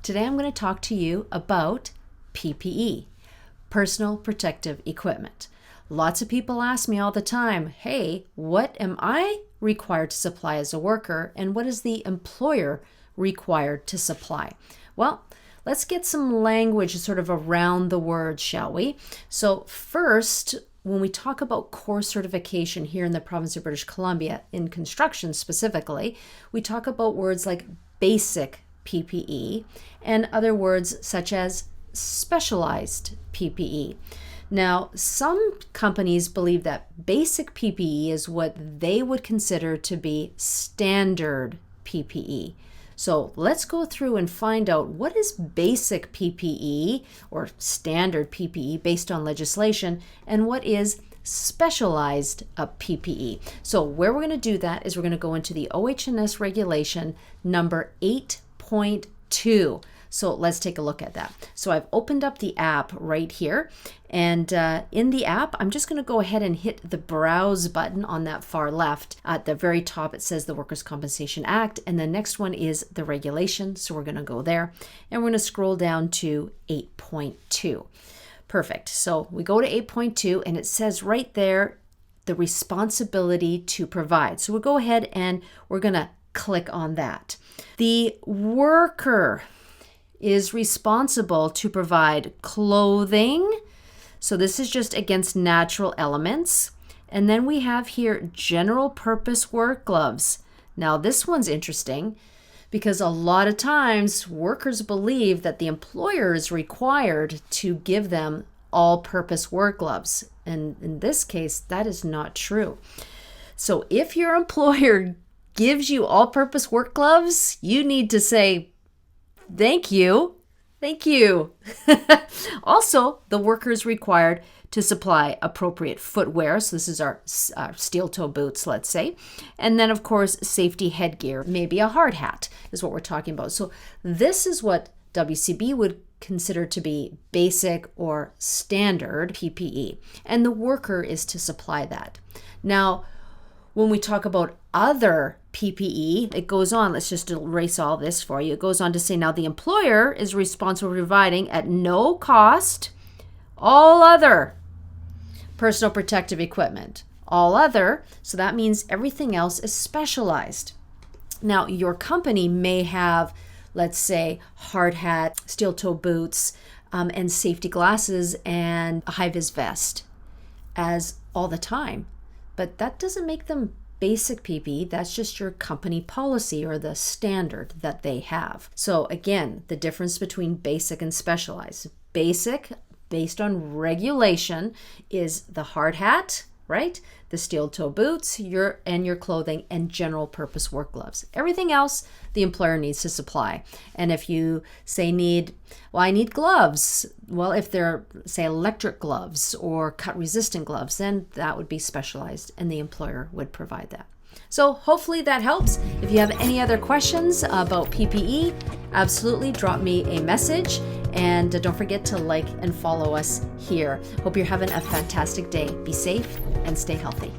Today I'm going to talk to you about PPE, personal protective equipment. Lots of people ask me all the time, hey, what am I required to supply as a worker and what is the employer required to supply? Well, let's get some language sort of around the words, shall we? So first, when we talk about core certification here in the province of British Columbia, in construction specifically, we talk about words like basic PPE and other words such as specialized PPE. Now, some companies believe that basic PPE is what they would consider to be standard PPE. So let's go through and find out what is basic PPE or standard PPE based on legislation and what is specialized PPE. So where we're going to do that is we're going to go into the OHS Regulation number 8.2. So let's take a look at that. So I've opened up the app right here, and in the app, I'm just going to go ahead and hit the browse button on that far left. At the very top, it says the Workers' Compensation Act, and the next one is the regulation. So we're going to go there, and we're going to scroll down to 8.2. Perfect. So we go to 8.2, and it says right there, the responsibility to provide. So we'll go ahead and we're going to click on that. The worker is responsible to provide clothing. So this is just against natural elements. And then we have here general purpose work gloves. Now this one's interesting because a lot of times workers believe that the employer is required to give them all-purpose work gloves. And in this case, that is not true. So if your employer gives you all-purpose work gloves, you need to say, thank you. Thank you. Also, the worker is required to supply appropriate footwear. So this is our steel toe boots, let's say. And then, of course, safety headgear, maybe a hard hat is what we're talking about. So this is what WCB would consider to be basic or standard PPE. And the worker is to supply that. Now, when we talk about other PPE, it goes on, let's just erase all this for you. It goes on to say, now the employer is responsible for providing at no cost all other personal protective equipment. All other, so that means everything else is specialized. Now, your company may have, let's say, hard hat, steel toe boots, and safety glasses and a high-vis vest as all the time. But that doesn't make them basic PPE. That's just your company policy or the standard that they have. So again, the difference between basic and specialized. Basic, based on regulation, is the hard hat, right? The steel toe boots, your clothing, and general purpose work gloves. Everything else the employer needs to supply. And if you say I need gloves. Well, if they're, say, electric gloves or cut resistant gloves, then that would be specialized and the employer would provide that. So hopefully that helps. If you have any other questions about PPE, absolutely drop me a message. And don't forget to like and follow us here. Hope you're having a fantastic day. Be safe and stay healthy.